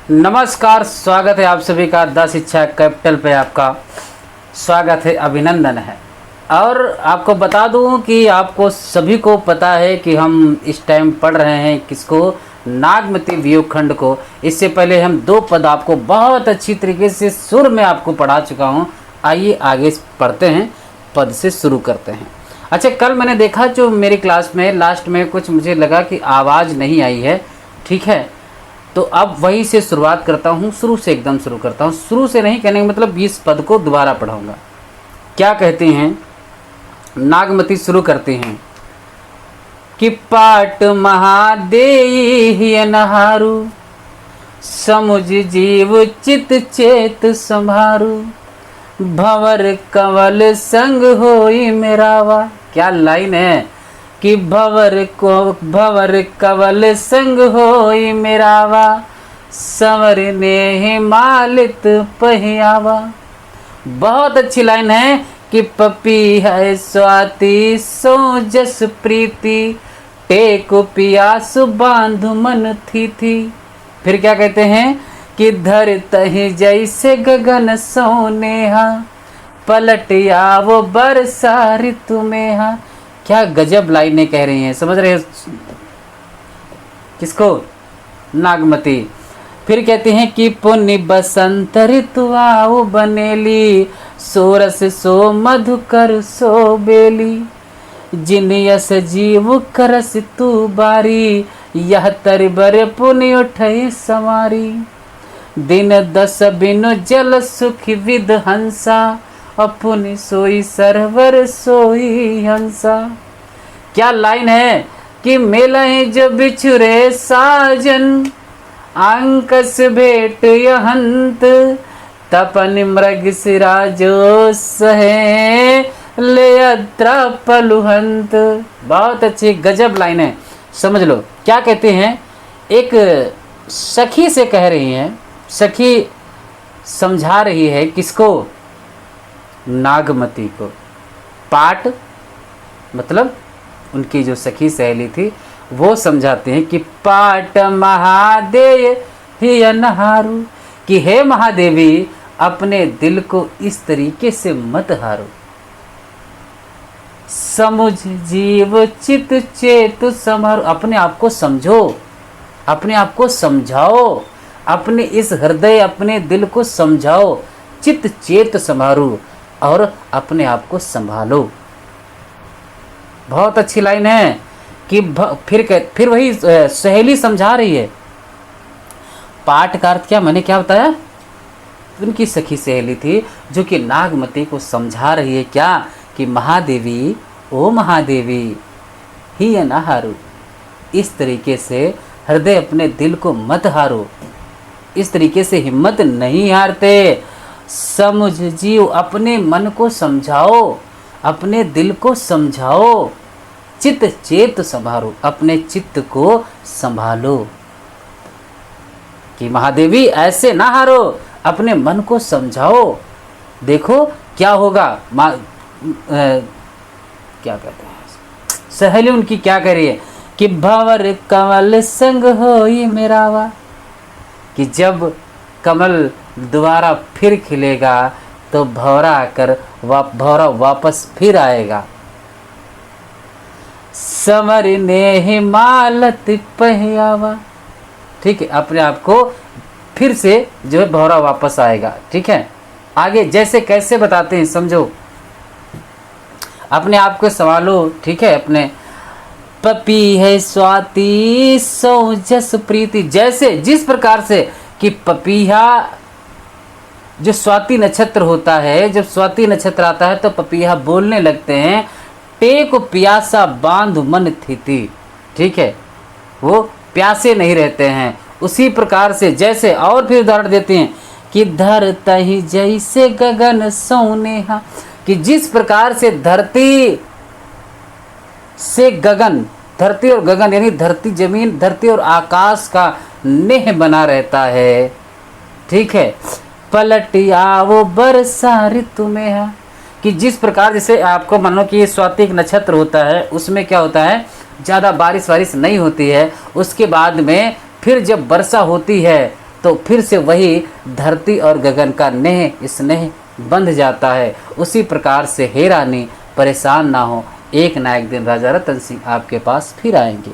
नमस्कार, स्वागत है आप सभी का द शिक्षा कैपिटल पे। आपका स्वागत है, अभिनंदन है। और आपको बता दूं कि आपको सभी को पता है कि हम इस टाइम पढ़ रहे हैं किसको, नागमती वियोग खंड को। इससे पहले हम 2 पद आपको बहुत अच्छी तरीके से सुर में आपको पढ़ा चुका हूं। आइए आगे पढ़ते हैं, पद से शुरू करते हैं। अच्छा, कल मैंने देखा जो मेरी क्लास में लास्ट में कुछ मुझे लगा कि आवाज़ नहीं आई है, ठीक है, तो अब वहीं से शुरुआत करता हूँ, शुरू से एकदम शुरू करता हूँ। शुरू से नहीं कहने का मतलब 20 पद को दोबारा पढ़ाऊँगा। क्या कहते हैं, नागमती शुरू करते हैं कि पाट महादेय नहारू, समुझ जीव चित चेत संभारू, भंवर कंवल संग होई मेरावा। क्या लाइन है कि भंवर कंवल संग होई मेरावा, संवर ने मालित पहियावा। बहुत अच्छी लाइन है कि पपी है स्वाति सो जस प्रीति, टेक पियास बांध मन थी। फिर क्या कहते हैं कि धर तही जैसे गगन सोनेहा, पलट आवो बरसा ऋतु मेहा। क्या गजब लाइनें कह रही हैं, समझ रहे हो किसको, नागमती। फिर कहते हैं कि पुण्य बसंत ऋतु आओ बनेली, सोरस सो मधुकर सो बेली, जिन यस जीव करस तू बारी, यह तरबर पुण्य उठई समारी, दिन 10 बिनु जल सुख विद हंसा, अपनी सोई सरवर सोई हंसा। क्या लाइन है कि मेलहि जो बिछुरे साजन, अंकस भेट यहंत, तपन मृग सिराजो सहे ले अत्रा पलुहंत। बहुत अच्छी गजब लाइन है, समझ लो। क्या कहते हैं, एक सखी से कह रही हैं, सखी समझा रही है किसको, नागमती को। पाट मतलब उनकी जो सखी सहेली थी वो समझाते हैं कि पाट महादेव ही अनहारू, कि हे महादेवी अपने दिल को इस तरीके से मत हारो, समुझ जीव चित चेत समारो। अपने आप को समझो, अपने आप को समझाओ, अपने इस हृदय अपने दिल को समझाओ, चित चेत समारो, और अपने आप को संभालो। बहुत अच्छी लाइन है कि फिर वही सहेली समझा रही है। पाठ का अर्थ क्या, मैंने क्या बताया, उनकी सखी सहेली थी जो कि नागमती को समझा रही है क्या, कि महादेवी, ओ महादेवी ही न हारो, इस तरीके से हृदय अपने दिल को मत हारो, इस तरीके से हिम्मत नहीं हारते। समझ जीव, अपने मन को समझाओ, अपने दिल को समझाओ, चित्त चेत संभालो, अपने चित्त को संभालो। कि महादेवी ऐसे ना हारो, अपने मन को समझाओ, देखो क्या होगा। क्या कहते हैं, सहेली उनकी क्या कह रही है कि भंवर कंवल संग होई मेरावा, कि जब कमल दोबारा फिर खिलेगा तो भौरा आकर भौरा वापस फिर आएगा। समर ने हिमालत पहियावा, ठीक है, अपने आप को फिर से जो है भौरा वापस आएगा। ठीक है, आगे जैसे कैसे बताते हैं समझो, अपने आप को संभालो। ठीक है, अपने पपी है स्वाति सौ जस प्रीति, जैसे जिस प्रकार से कि पपीहा जो स्वाति नक्षत्र होता है, जब स्वाति नक्षत्र आता है तो पपीहा बोलने लगते हैं, टेक प्यासा बांध मन थी। ठीक है, वो प्यासे नहीं रहते हैं। उसी प्रकार से जैसे, और फिर उदाहरण देते हैं कि धर तही जैसे गगन सोनेहा, कि जिस प्रकार से धरती से गगन, धरती और गगन यानी धरती जमीन, धरती और आकाश का नेह बना रहता है। ठीक है, पलट आवो बरसा ऋतु में, कि जिस प्रकार जैसे आपको मान लो कि ये स्वाति एक नक्षत्र होता है, उसमें क्या होता है, ज़्यादा बारिश वारिश नहीं होती है, उसके बाद में फिर जब वर्षा होती है तो फिर से वही धरती और गगन का नेह स्नेह बंध जाता है। उसी प्रकार से हे रानी परेशान ना हो, एक ना एक दिन राजा रतन सिंह आपके पास फिर आएंगे।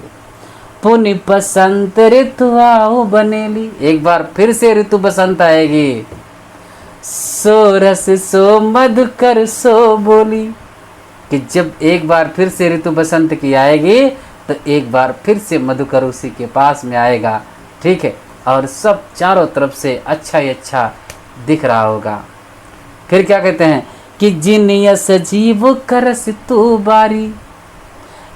पुनि बसंत ऋतु आओ बनेली, एक बार फिर से ऋतु बसंत आएगी। सो रस सो मधुकर सो बोली, कि जब एक बार फिर से ऋतु बसंत की आएगी तो एक बार फिर से मधुकर उसी के पास में आएगा, ठीक है, और सब चारों तरफ से अच्छा ही अच्छा दिख रहा होगा। फिर क्या कहते हैं कि जिन यस जीव करस तू बारी,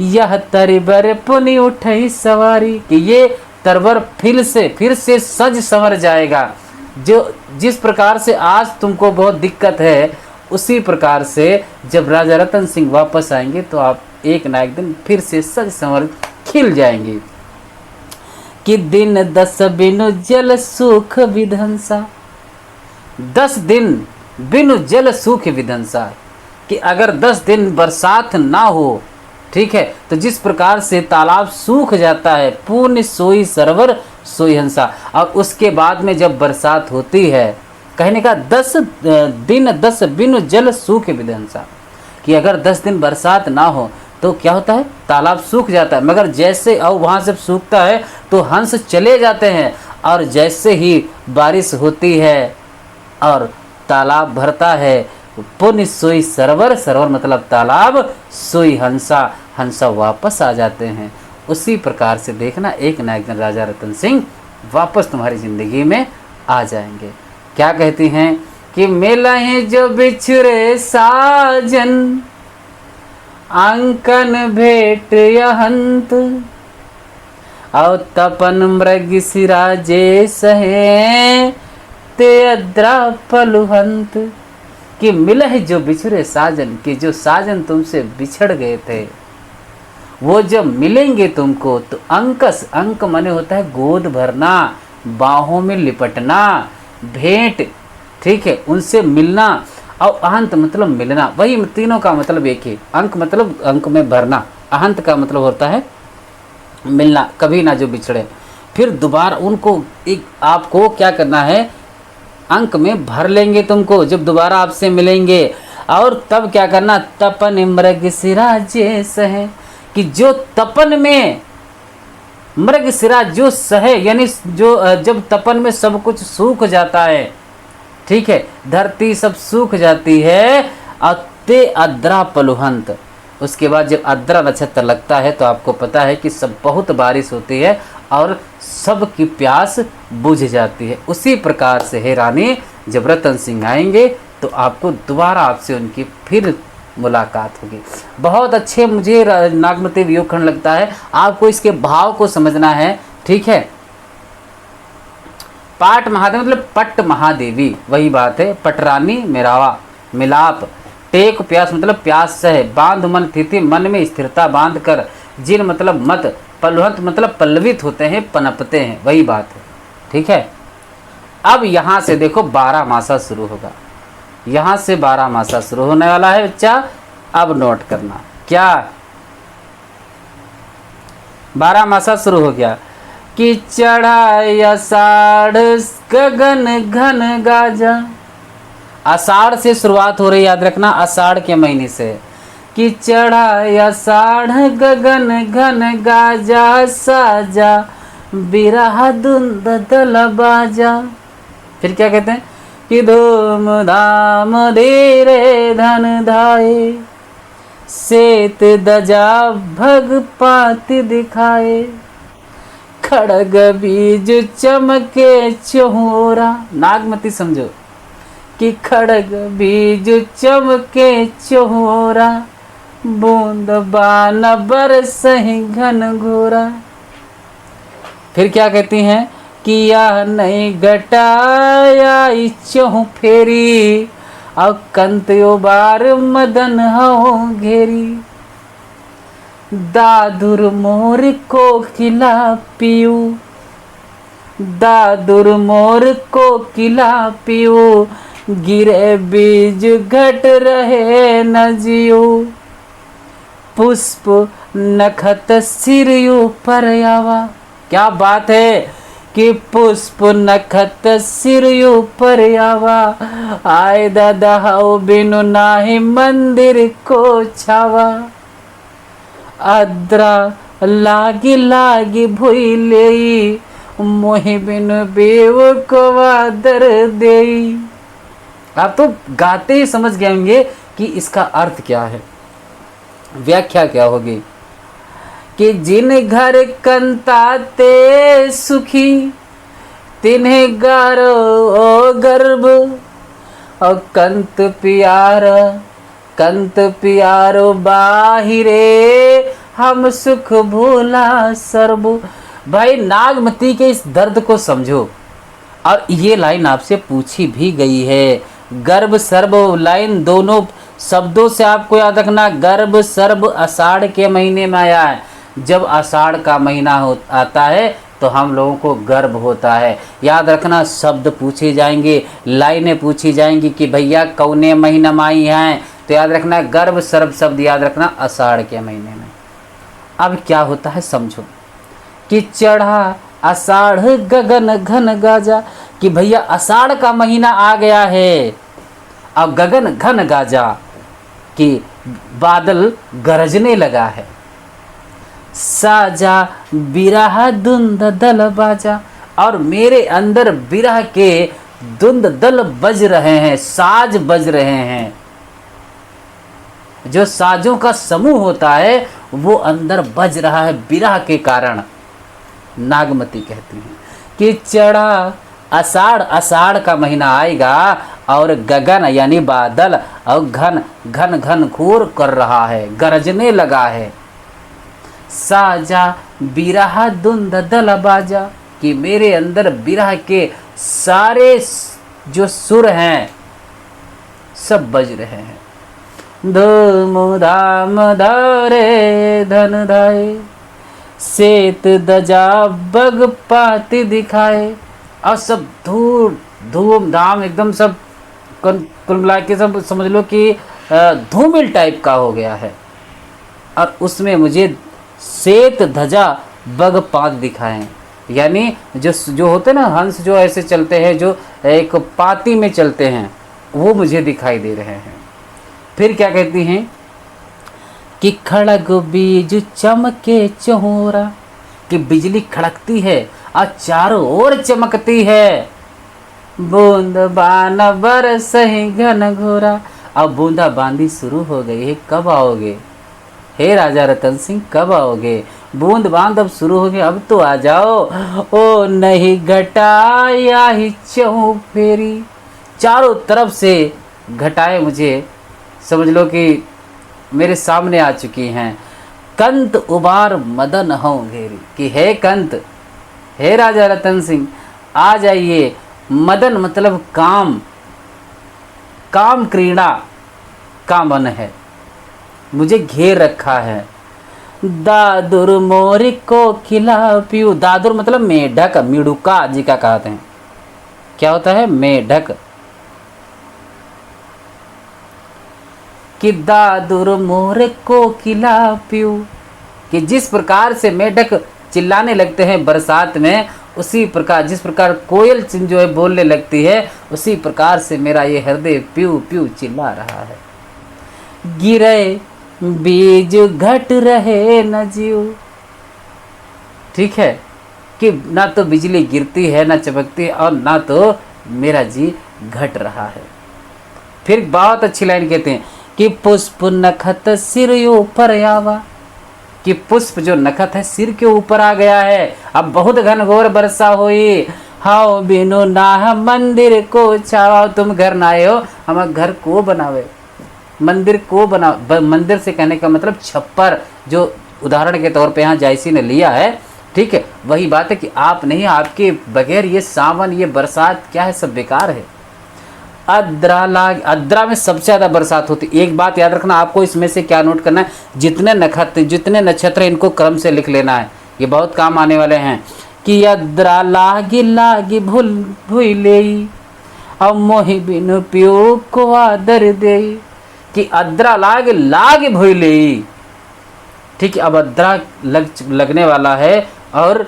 यह तरबर पुनि उठई सवारी, कि ये तरबर फिर से सज संवर जाएगा। जो जिस प्रकार से आज तुमको बहुत दिक्कत है, उसी प्रकार से जब राजा रतन सिंह वापस आएंगे तो आप एक ना एक दिन फिर से सज संवर खिल जाएंगे। कि दिन 10 बिनु जल सुख विधंसा, 10 दिन बिनु जल सुख विधंसा, कि अगर 10 दिन बरसात ना हो, ठीक है, तो जिस प्रकार से तालाब सूख जाता है, पूर्ण सोई सरोवर सोई हंसा, और उसके बाद में जब बरसात होती है, कहने का 10 दिन 10 बिनु जल सूख विधंसा, कि अगर 10 दिन बरसात ना हो तो क्या होता है, तालाब सूख जाता है। मगर जैसे और वहाँ से सूखता है तो हंस चले जाते हैं, और जैसे ही बारिश होती है और तालाब भरता है, पुण्य सोई सरोवर, सरोवर मतलब तालाब, सोई हंसा, हंसा वापस आ जाते हैं। उसी प्रकार से देखना एक ना एक दिन राजा रतन सिंह वापस तुम्हारी ज़िंदगी में आ जाएंगे। क्या कहती हैं कि मेला है जो बिछड़े साजन, अंकन भेट यहंत, और तपन मृग सिराजे सहे ते अद्रा पलुहंत, कि मिला है जो बिछड़े साजन, कि जो साजन तुमसे बिछड़ गए थे वो जब मिलेंगे तुमको तो अंकस, अंक माने होता है गोद भरना, बाहों में लिपटना, भेंट, ठीक है, उनसे मिलना, और अहंत मतलब मिलना, वही तीनों का मतलब एक ही। अंक मतलब अंक में भरना, अहंत का मतलब होता है मिलना, कभी ना जो बिछड़े। फिर दोबारा उनको एक आपको क्या करना है, अंक में भर लेंगे तुमको जब दोबारा आपसे मिलेंगे। और तब क्या करना, तपन मृग सिराजे सहे, कि जो तपन में मृग सिरा जो सहे, यानी जो जब तपन में सब कुछ सूख जाता है, ठीक है, धरती सब सूख जाती है, और ते अद्रा पलुहंत, उसके बाद जब अद्रा नक्षत्र लगता है तो आपको पता है कि सब बहुत बारिश होती है और सब की प्यास बुझ जाती है। उसी प्रकार से हे रानी जब रतन सिंह आएंगे तो आपको दोबारा आपसे उनकी फिर मुलाकात होगी। बहुत अच्छे मुझे नागमती वियोग खंड लगता है, आपको इसके भाव को समझना है, ठीक है। पाट महादेव मतलब पट महादेवी, वही बात है। पटरानी मेरावा मिलाप, टेक प्यास मतलब प्यास सहे, बांध मन स्थिति मन में स्थिरता बांध कर, जिन मतलब मत, पलवंत मतलब पल्लवित होते हैं, पनपते हैं, वही बात है, ठीक है। अब यहाँ से देखो 12 मासा शुरू होगा, यहाँ से 12 मासा शुरू होने वाला है बच्चा। अब नोट करना क्या 12 मासा शुरू हो गया कि चढ़ाई आषाढ़ गगन घन गाजा। आषाढ़ से शुरुआत हो रही, याद रखना, आषाढ़ के महीने से, कि चढ़ाई आषाढ़ गगन घन गाजा, साजा बिरहा धुंध दल बाजा। फिर क्या कहते हैं कि धूम धाम धीरे धन धाये, सेत दजा भग पाति दिखाए, खड़ग बीज चमके चहोरा। नागमती समझो कि खड़ग बीज चमके चहोरा, बूंद बान बरसहि घन घोरा। फिर क्या कहती हैं कि या नहीं घटाया इच्छो फेरी, और कंत्यो बार मदन हो घेरी, दादुर मोर को किला पियू, दादुर मोर को किला पियू, गिरे बीज घट रहे न जियो, पुष्प नखत सिर पर आवा। क्या बात है कि पुष्प नखत सिर ऊपर आवा, आय दादा हाउ बिनु नाही मंदिर को छावा। अद्रा लागी लागी भूले, मोहि बिनु बेव को आदर देई। आप तो गाते ही समझ गए होंगे कि इसका अर्थ क्या है, व्याख्या क्या होगी। कि जिन घर कंताते सुखी, तिन्हें गारो गर्भ, और कंत पियारो बाहिरे, हम सुख भूला सर्ब। भाई नागमती के इस दर्द को समझो। और ये लाइन आपसे पूछी भी गई है। गर्भ सर्ब लाइन दोनों शब्दों से आपको याद रखना। गर्भ सर्ब आषाढ़ के महीने में आया है। जब आषाढ़ का महीना आता है तो हम लोगों को गर्भ होता है। याद रखना, शब्द पूछे जाएंगे, लाइनें पूछी जाएंगी कि भैया कौने महीना में आई हैं, तो याद रखना गर्भ सर्ब शब्द याद रखना आषाढ़ के महीने में। अब क्या होता है समझो। कि चढ़ा आषाढ़ गगन घन गाजा, कि भैया आषाढ़ का महीना आ गया है। अब गगन घन गाजा, कि बादल गरजने लगा है। साजा बिरहा धुंध दल बाजा, और मेरे अंदर बिरह के धुंध दल बज रहे हैं, साज बज रहे हैं। जो साजों का समूह होता है वो अंदर बज रहा है बिरह के कारण। नागमती कहती है कि चढ़ा आषाढ़, आषाढ़ का महीना आएगा और गगन यानी बादल और घन घन घन घोर कर रहा है, गरजने लगा है। साजा बिरहा धुंध दल बाजा, कि मेरे अंदर बिरह के सारे जो सुर हैं सब बज रहे हैं। धूम धाम धारे धन धाए, सेत दजा बग पाती दिखाए। और सब धूम धाम एकदम सब कुल मिला के सब समझ लो कि धूमिल टाइप का हो गया है। और उसमें मुझे सेत धजा बग पात दिखाएं, यानी जो होते ना हंस जो ऐसे चलते हैं, जो एक पाती में चलते हैं, वो मुझे दिखाई दे रहे हैं। फिर क्या कहती हैं कि खड़ग बीज चमके चहोरा, कि बिजली खड़कती है और चारों ओर चमकती है। बूंद बान बरसहि घन घोरा, अब बूंदा बांदी शुरू हो गई है, कब आओगे हे राजा रतन सिंह, कब आओगे। बूंद बांद अब शुरू हो गए, अब तो आ जाओ। ओ नहीं घटाया ही चहु फेरी, चारों तरफ से घटाए मुझे समझ लो कि मेरे सामने आ चुकी हैं। कंत उबार मदन हो घेरी, कि हे कंत, हे राजा रतन सिंह आ जाइए। मदन मतलब काम, काम क्रीड़ा का मन है, मुझे घेर रखा है। दादुर मोरी को खिला पियू, दादुर मतलब मेढक, मिडुका जी का कहते हैं। क्या होता है मेढक। कि दादुर मोरे को खिला पियू, कि जिस प्रकार से मेढक चिल्लाने लगते हैं बरसात में, उसी प्रकार जिस प्रकार कोयल जो है बोलने लगती है, उसी प्रकार से मेरा ये हृदय प्यू प्यू चिल्ला रहा है। गिरे बीज घट रहे न जीव, ठीक है, कि ना तो बिजली गिरती है ना चमकती है, और ना तो मेरा जी घट रहा है। फिर बहुत अच्छी लाइन कहते हैं कि पुष्प नखत सिर ऊपर आवा, कि पुष्प जो नखत है सिर के ऊपर आ गया है। अब बहुत घनघोर वर्षा हुई, हाउ बिनु ना मंदिर को छावा, तुम घर ना आए हो, हम घर को बनावे। मंदिर को बना, मंदिर से कहने का मतलब छप्पर, जो उदाहरण के तौर पे यहाँ जायसी ने लिया है, ठीक है, वही बात है कि आप नहीं, आपके बगैर ये सावन ये बरसात क्या है, सब बेकार है। अद्रा में सबसे ज़्यादा बरसात होती। एक बात याद रखना, आपको इसमें से क्या नोट करना है, जितने नक्षत्र इनको क्रम से लिख लेना है, ये बहुत काम आने वाले हैं। कि अद्रा लागी लागी भूले, अब मोहि बिनु पियो को आदर दे, कि अद्रा लाग भूले, ठीक है। अब अद्रा लगने वाला है और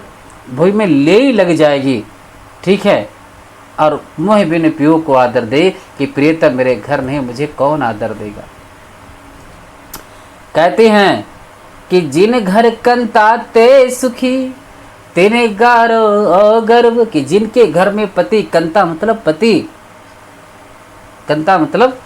भुई में ले ही लग जाएगी, ठीक है। और मोह बिन पियो को आदर दे, कि प्रियतम मेरे घर नहीं मुझे कौन आदर देगा। कहते हैं कि जिन घर कंता ते सुखी, तेने गारो गर्व, कि जिनके घर में पति, कंता मतलब पति, कंता मतलब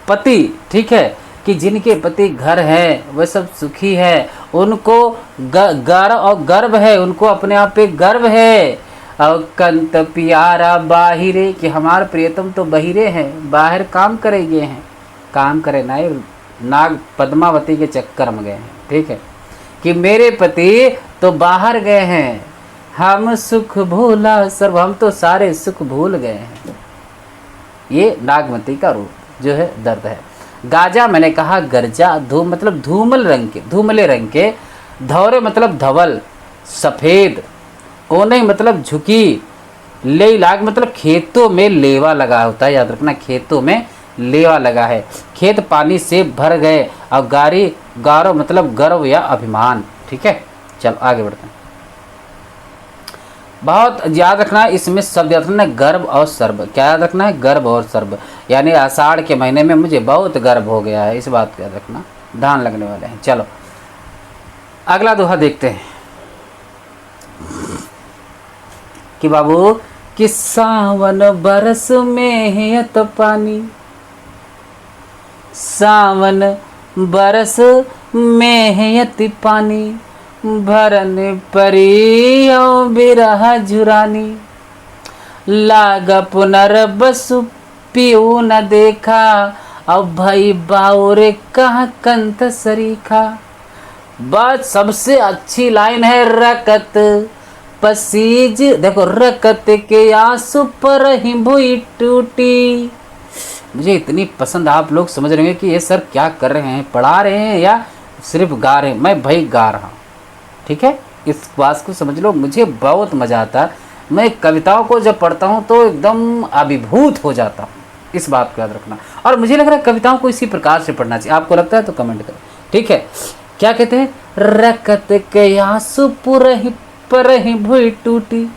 पति, ठीक है, कि जिनके पति घर है वह सब सुखी है, उनको गर्व है, उनको अपने आप पे गर्व है। और कंत प्यारा बाहिरे, कि हमारे प्रियतम तो बहिरे हैं, बाहर काम करे गए हैं, काम करे नाग पद्मावती के चक्कर में गए हैं, ठीक है, कि मेरे पति तो बाहर गए हैं, हम सुख भूला सर्व, हम तो सारे सुख भूल गए हैं। ये नागमती का रूप जो है दर्द है। गाजा मैंने कहा गर्जा, धूम मतलब धूमल रंग के, धूमले रंग के, धौरे मतलब धवल सफ़ेद, ओने मतलब झुकी, ले लाग मतलब खेतों में लेवा लगा होता है, याद रखना, खेतों में लेवा लगा है, खेत पानी से भर गए। और गारो मतलब गर्व या अभिमान, ठीक है। चलो आगे बढ़ते हैं। बहुत याद रखना है इसमें शब्द याद रखना है, गर्व और सर्व। क्या याद रखना है? गर्व और सर्व, यानी आषाढ़ के महीने में मुझे बहुत गर्व हो गया है, इस बात को याद रखना, धान लगने वाले हैं। चलो अगला दोहा देखते हैं कि बाबू कि सावन बरस में है तो पानी, सावन बरस में है यति पानी, भरन परी बिरह झुरानी, लाग पुनर्बसु पियू न देखा, अब भाई बाउरे कहाँ कंत सरीखा। बस सबसे अच्छी लाइन है रकत पसीज, देखो रकत के आंसू पर ही भुई टूटी। मुझे इतनी पसंद, आप लोग समझ रहे हैं कि ये सर क्या कर रहे हैं, पढ़ा रहे हैं या सिर्फ गा रहे हैं। मैं भाई गा रहा हूँ, ठीक है, इस बात को समझ लो। मुझे बहुत मज़ा आता है, मैं कविताओं को जब पढ़ता हूँ तो एकदम अभिभूत हो जाता हूँ, इस बात को याद रखना। और मुझे लग रहा है कविताओं को इसी प्रकार से पढ़ना चाहिए, आपको लगता है तो कमेंट करें, ठीक है। क्या कहते हैं? रकत के आंसू पर ही भुई टूटी,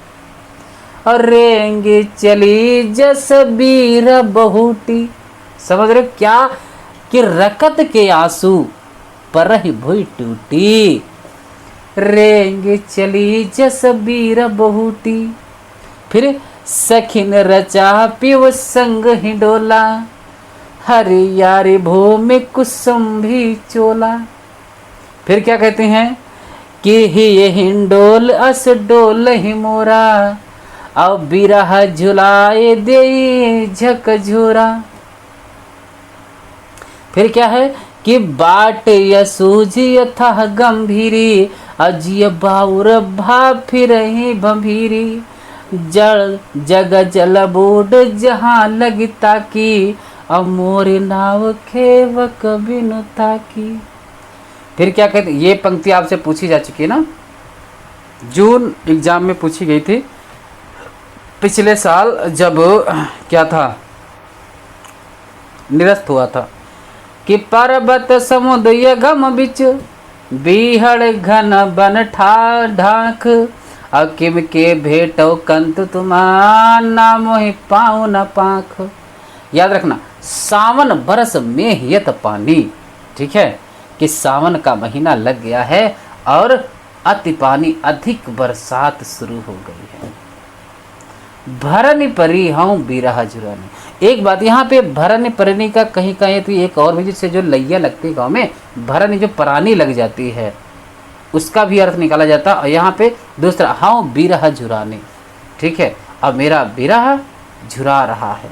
और रेंगे चली जसबीर बहुटी। समझ रहे क्या कि रकत के आंसू पर ही भुई टूटी, रेंगे चली जसबीर बहुटी। फिर सखिन रचा पिव संग ही डोला, हरियारी भूमि कुसुम भी चोला। फिर क्या कहते हैं कि ये हिंडोल अस डोल ही मोरा, अब बिरह झुलाए दे झकझोरा। फिर क्या है कि बाट यसूझ यथा गंभीरी, अजिय बाउर भा फिर ही भंभीरी, जल जग जल बूढ़ जहाँ लगता की, अब मोर नाव खेवक बिनुता की। फिर क्या कहते, ये पंक्ति आपसे पूछी जा चुकी है ना, जून एग्जाम में पूछी गई थी पिछले साल, जब क्या था, निरस्त हुआ था कि पर्वत समुद्र यगम बिच, बीहड़ घन बन ठा ढाक, अकिम के भेटो कंत तुमान, ना मोहि पाँव न पाँख। याद रखना, सावन बरस में हियत पानी, ठीक है, कि सावन का महीना लग गया है और अति पानी, अधिक बरसात शुरू हो गई है। भरनी परी हूँ बिरह झुरानी। एक बात यहाँ पे भरनी परनी का कहीं कहीं तो एक और भी, जिससे जो लैया लगती है गाँव में, भरनी जो परानी लग जाती है उसका भी अर्थ निकाला जाता है। और यहाँ पे दूसरा हाँ बिरह झुरानी, ठीक है, अब मेरा बिरह झुरा रहा है।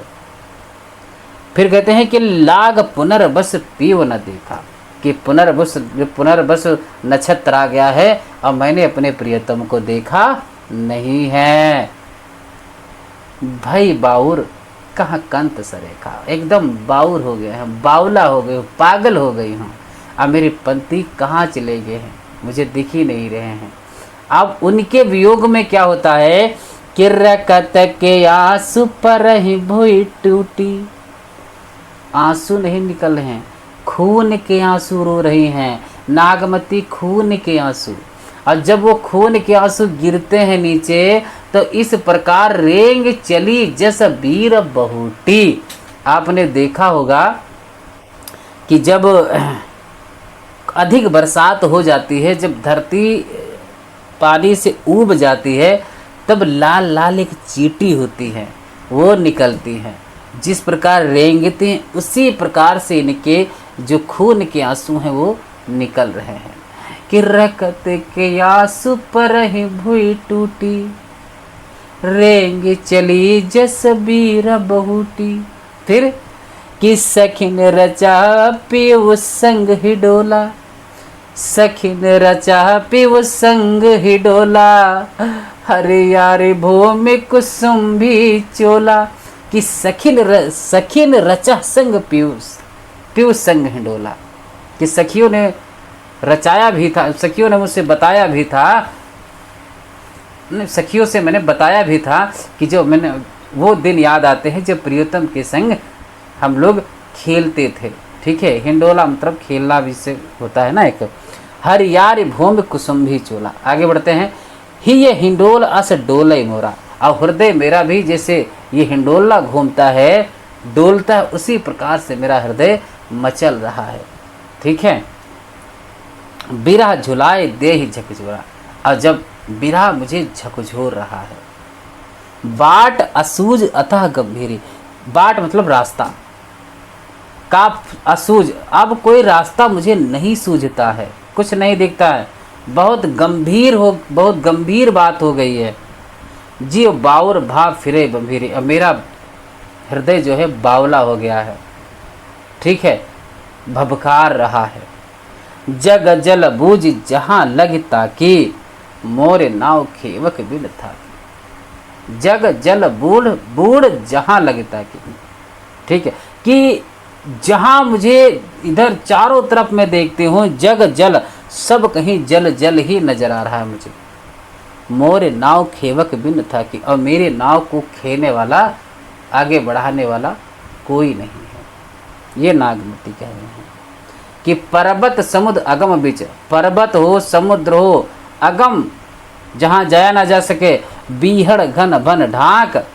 फिर कहते हैं कि लाग पुनर्बस पीव न देखा, कि पुनर्बस नक्षत्र आ गया है और मैंने अपने प्रियतम को देखा नहीं है। भाई बाउर कहाँ कंत सरेखा, एकदम बाउर हो गए हैं, बावला हो गए, पागल हो गई हूँ। अब मेरे पंथी कहाँ चले गए हैं, मुझे दिख ही नहीं रहे हैं। अब उनके वियोग में क्या होता है कि रकत के आंसू पर ही भुई टूटी, आंसू नहीं निकल रहे हैं, खून के आंसू रो रही हैं नागमती, खून के आंसू। और जब वो खून के आंसू गिरते हैं नीचे तो इस प्रकार रेंग चली जस वीर बहुटी। आपने देखा होगा कि जब अधिक बरसात हो जाती है, जब धरती पानी से ऊब जाती है, तब लाल लाल एक चींटी होती है, वो निकलती है। जिस प्रकार रेंगते हैं उसी प्रकार से इनके जो खून के आंसू हैं वो निकल रहे हैं। कि रकत के आंसू पर ही भुई टूटी, रेंग चली जस वीर बहुटी। फिर कि सखिन रचा पीव संग ही डोला, सखिन रचा पीव संग ही डोला, हरियारी भूमि कुसुम भी चोला। कि सखिन रचा संग पीव संग ही डोला। कि सखियों ने रचाया भी था, सखियों ने मुझसे बताया भी था, सखियों से मैंने बताया भी था कि जो मैंने वो दिन याद आते हैं जब प्रियतम के संग हम लोग खेलते थे। ठीक है, हिंडोला मतलब खेलना भी से होता है ना एक। हर यार भूमि कुसुम भी चोला। आगे बढ़ते हैं। ही ये हिंडोल अस डोले मोरा, और हृदय मेरा भी जैसे ये हिंडोला घूमता है, डोलता है, उसी प्रकार से मेरा हृदय मचल रहा है। ठीक है, बिरह झुलाए दे ही झकझोरा, और जब बिरह मुझे झकझोर रहा है। बाट असूज अतः गंभीरी, बाट मतलब रास्ता, का असूज, अब कोई रास्ता मुझे नहीं सूझता है, कुछ नहीं दिखता है, बहुत गंभीर बात हो गई है। जी बाउर भाव फिरे गंभीरी, अब मेरा हृदय जो है बावला हो गया है। ठीक है, भभकार रहा है। जग जल बूझ जहाँ लगता कि, मोरे नाव खेवक बिल था। जग जल बूढ़ जहाँ लगता कि, ठीक है, कि जहाँ मुझे इधर चारों तरफ मैं देखती हूँ जग जल, सब कहीं जल जल ही नजर आ रहा है मुझे। मोरे नाव खेवक बिन था कि, और मेरे नाव को खेने वाला, आगे बढ़ाने वाला कोई नहीं है। ये नागमती कह रहे हैं कि पर्वत समुद्र अगम बीच, पर्वत हो समुद्र हो अगम, जहाँ जाया ना जा सके, बीहड़ घन बन ढाक,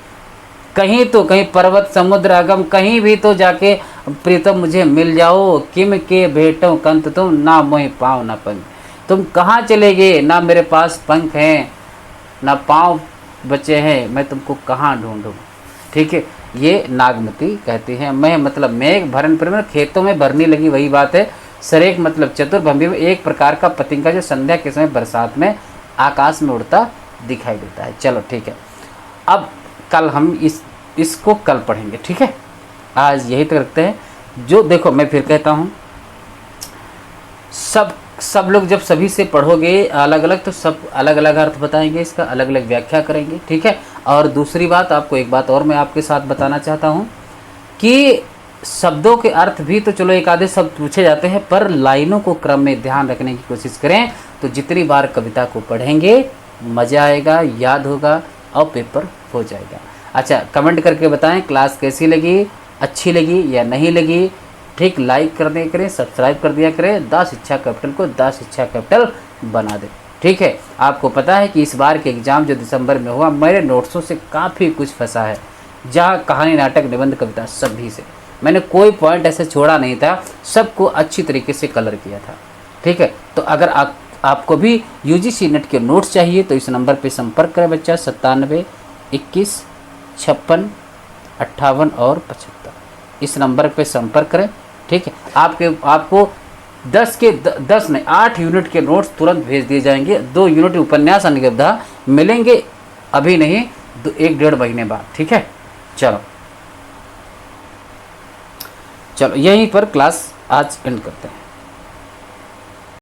कहीं तो कहीं पर्वत समुद्र अगम, कहीं भी तो जाके प्रीतम मुझे मिल जाओ। किम के भेटो कंत तुम, ना मोहि पाँव ना पंख, तुम कहाँ चले गए, ना मेरे पास पंख हैं ना पाँव बचे हैं, मैं तुमको कहाँ ढूंढूं। ठीक है, ये नागमती कहती है। मैं मतलब मेघ भरन पर खेतों में भरने लगी, वही बात है। सरेक मतलब चतुर्भंगी में एक प्रकार का पतंगा जो संध्या के समय बरसात में आकाश में उड़ता दिखाई देता है। चलो ठीक है, अब कल हम इसको कल पढ़ेंगे। ठीक है, आज यही तक रखते हैं। जो देखो मैं फिर कहता हूँ, सब लोग जब सभी से पढ़ोगे अलग अलग, तो सब अलग अलग अर्थ बताएंगे, इसका अलग अलग व्याख्या करेंगे। ठीक है, और दूसरी बात, आपको एक बात और मैं आपके साथ बताना चाहता हूँ कि शब्दों के अर्थ भी तो चलो एक आधे शब्द पूछे जाते हैं, पर लाइनों को क्रम में ध्यान रखने की कोशिश करें, तो जितनी बार कविता को पढ़ेंगे मज़ा आएगा, याद होगा और पेपर हो जाएगा। अच्छा, कमेंट करके बताएं क्लास कैसी लगी, अच्छी लगी या नहीं लगी। ठीक, लाइक कर दिया करें, सब्सक्राइब कर दिया करें, द शिक्षा कैपिटल को द शिक्षा कैपिटल बना दें। ठीक है, आपको पता है कि इस बार के एग्ज़ाम जो दिसंबर में हुआ, मेरे नोट्सों से काफ़ी कुछ फंसा है, जहाँ कहानी, नाटक, निबंध, कविता सभी से मैंने कोई पॉइंट ऐसे छोड़ा नहीं था, सबको अच्छी तरीके से कलर किया था। ठीक है, तो अगर आपको भी UGC नेट के नोट्स चाहिए तो इस नंबर पे संपर्क करें बच्चा, 97 21 56 58 और 75, इस नंबर पे संपर्क करें। ठीक है, आपको 10 नहीं 8 यूनिट के नोट्स तुरंत भेज दिए जाएंगे। 2 यूनिट उपन्यास अनुगब्धा मिलेंगे, अभी नहीं 1-1.5 महीने बाद। ठीक है, चलो यहीं पर क्लास आज एंड करते हैं।